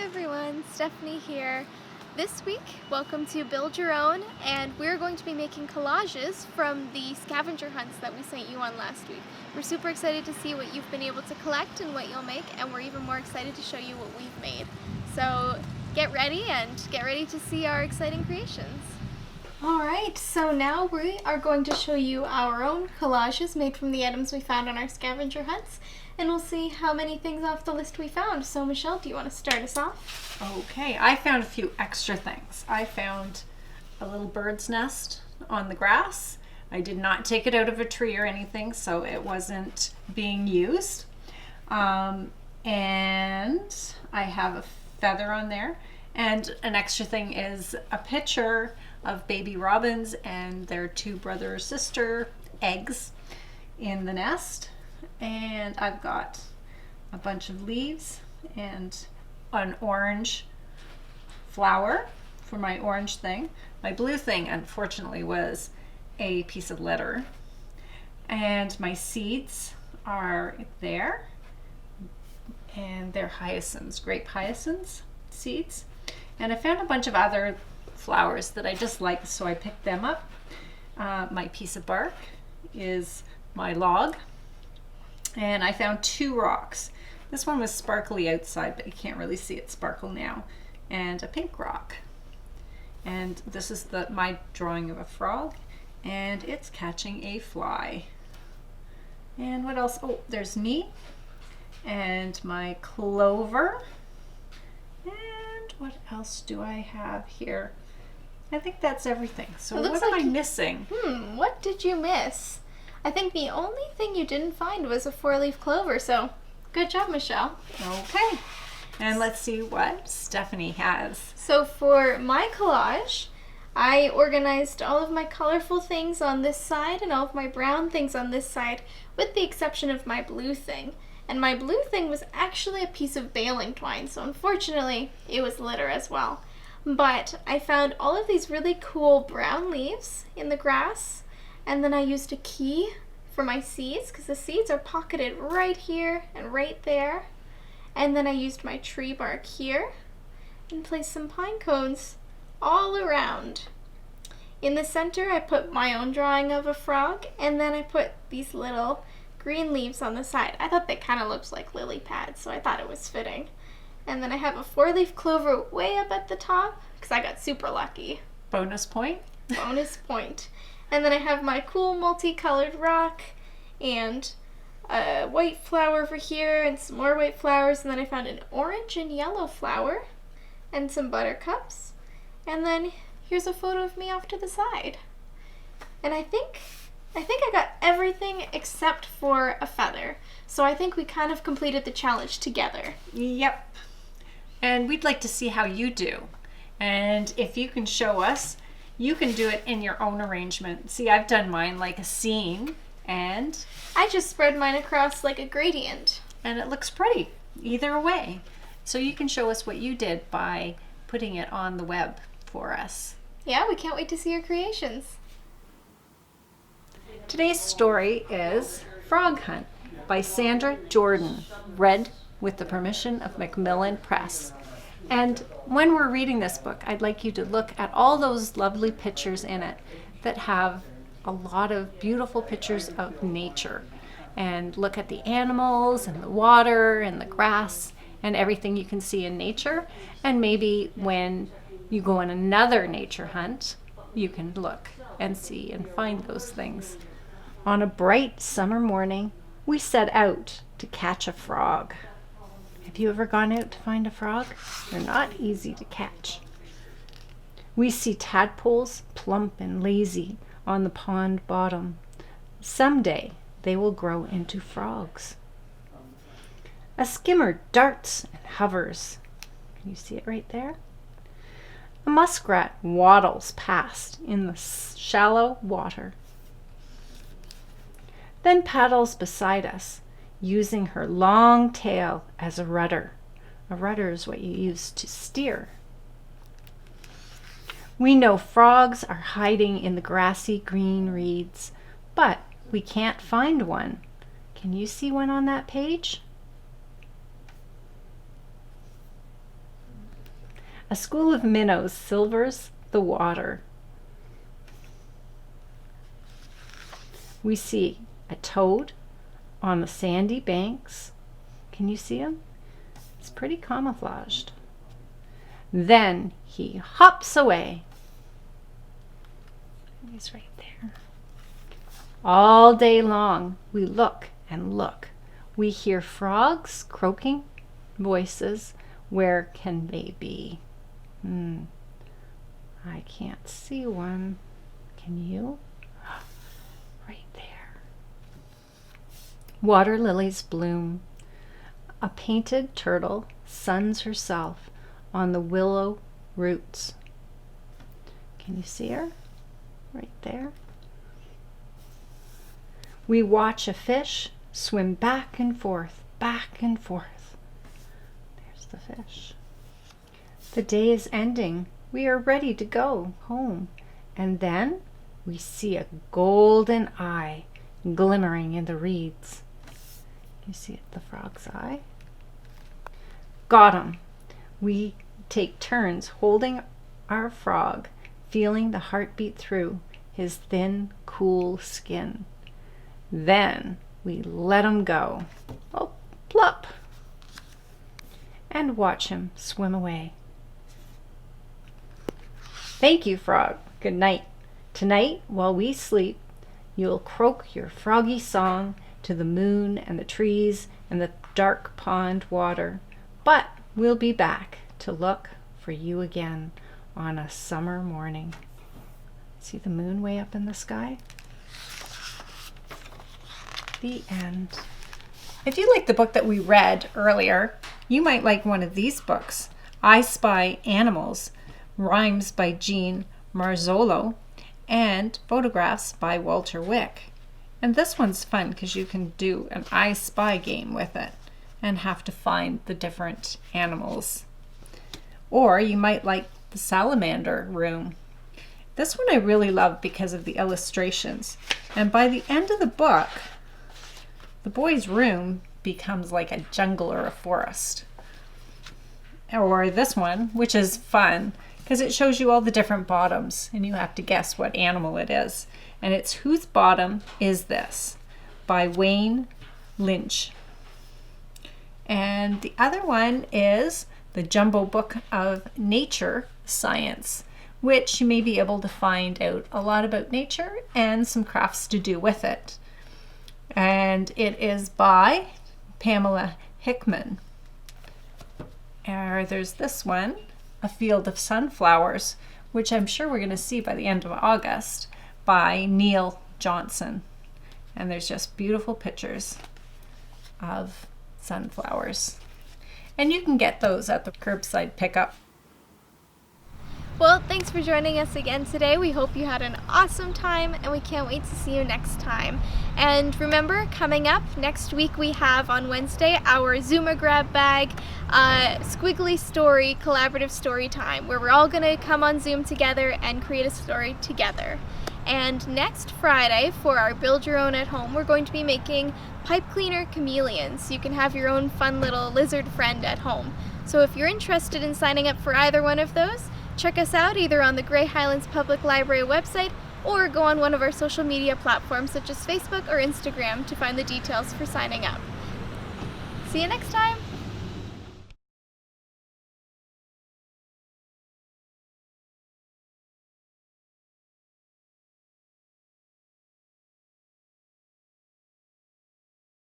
everyone, Stephanie here. This week, welcome to Build Your Own, and we're going to be making collages from the scavenger hunts that we sent you on last week. We're super excited to see what you've been able to collect and what you'll make, and we're even more excited to show you what we've made. So get ready to see our exciting creations. Alright, so now we are going to show you our own collages made from the items we found on our scavenger hunts, and we'll see how many things off the list we found. So Michelle, do you want to start us off? Okay, I found a few extra things. I found a little bird's nest on the grass. I did not take it out of a tree or anything, so it wasn't being used. And I have a feather on there. And an extra thing is a picture of baby robins and their two brother or sister eggs in the nest. And I've got a bunch of leaves and an orange flower for my orange thing. My blue thing, unfortunately, was a piece of litter. And my seeds are there. And they're hyacinths, grape hyacinths seeds. And I found a bunch of other flowers that I just like, so I picked them up. My piece of bark is my log. And I found two rocks. This one was sparkly outside, but you can't really see it sparkle now. And a pink rock. And this is my drawing of a frog. And it's catching a fly. And what else? Oh, there's me. And my clover. And what else do I have here? I think that's everything. So what am I missing? What did you miss? I think the only thing you didn't find was a 4-leaf clover, so good job, Michelle. Okay. And let's see what Stephanie has. So for my collage, I organized all of my colorful things on this side and all of my brown things on this side, with the exception of my blue thing. And my blue thing was actually a piece of baling twine, so unfortunately it was litter as well. But I found all of these really cool brown leaves in the grass, and then I used a key for my seeds, because the seeds are pocketed right here and right there. And then I used my tree bark here and placed some pine cones all around. In the center I put my own drawing of a frog, and then I put these little green leaves on the side. I thought they kind of looked like lily pads, so I thought it was fitting. And then I have a 4-leaf clover way up at the top, because I got super lucky. Bonus point. Bonus point. And then I have my cool multicolored rock and a white flower over here and some more white flowers. And then I found an orange and yellow flower and some buttercups. And then here's a photo of me off to the side. And I think I got everything except for a feather. So I think we kind of completed the challenge together. Yep. And we'd like to see how you do. And if you can show us, you can do it in your own arrangement. See, I've done mine like a scene, and I just spread mine across like a gradient. And it looks pretty either way. So you can show us what you did by putting it on the web for us. Yeah, we can't wait to see your creations. Today's story is Frog Hunt by Sandra Jordan, read with the permission of Macmillan Press. And when we're reading this book, I'd like you to look at all those lovely pictures in it that have a lot of beautiful pictures of nature. And look at the animals and the water and the grass and everything you can see in nature. And maybe when you go on another nature hunt, you can look and see and find those things. On a bright summer morning, we set out to catch a frog. Have you ever gone out to find a frog? They're not easy to catch. We see tadpoles, plump and lazy, on the pond bottom. Someday they will grow into frogs. A skimmer darts and hovers. Can you see it right there? A muskrat waddles past in the shallow water, then paddles beside us, using her long tail as a rudder. A rudder is what you use to steer. We know frogs are hiding in the grassy green reeds, but we can't find one. Can you see one on that page? A school of minnows silvers the water. We see a toad on the sandy banks. Can you see him? It's pretty camouflaged. Then he hops away. He's right there. All day long we look and look. We hear frogs croaking voices. Where can they be? I can't see one. Can you? Right there. Water lilies bloom. A painted turtle suns herself on the willow roots. Can you see her? Right there. We watch a fish swim back and forth, back and forth. There's the fish. The day is ending. We are ready to go home. And then we see a golden eye glimmering in the reeds. You see it, the frog's eye? Got him. We take turns holding our frog, feeling the heartbeat through his thin, cool skin. Then we let him go. Oh, plop! And watch him swim away. Thank you, frog. Good night. Tonight, while we sleep, you'll croak your froggy song to the moon and the trees and the dark pond water. But we'll be back to look for you again on a summer morning. See the moon way up in the sky? The end. If you like the book that we read earlier, you might like one of these books. I Spy Animals, Rhymes by Jean Marzolo, and Photographs by Walter Wick. And this one's fun because you can do an I Spy game with it and have to find the different animals. Or you might like the salamander room. This one I really love because of the illustrations. And by the end of the book, the boy's room becomes like a jungle or a forest. Or this one, which is fun because it shows you all the different bottoms and you have to guess what animal it is. And it's Whose Bottom Is This? By Wayne Lynch. And the other one is the Jumbo Book of Nature Science, which you may be able to find out a lot about nature and some crafts to do with it. And it is by Pamela Hickman. There's this one, A Field of Sunflowers, which I'm sure we're going to see by the end of August, by Neil Johnson. And there's just beautiful pictures of sunflowers. And you can get those at the curbside pickup. Well, thanks for joining us again today. We hope you had an awesome time and we can't wait to see you next time. And remember, coming up next week we have on Wednesday our Zuma Grab Bag Squiggly Story Collaborative Story Time, where we're all going to come on Zoom together and create a story together. And next Friday for our Build Your Own at Home, we're going to be making pipe cleaner chameleons. You can have your own fun little lizard friend at home. So if you're interested in signing up for either one of those, check us out either on the Grey Highlands Public Library website or go on one of our social media platforms such as Facebook or Instagram to find the details for signing up. See you next time!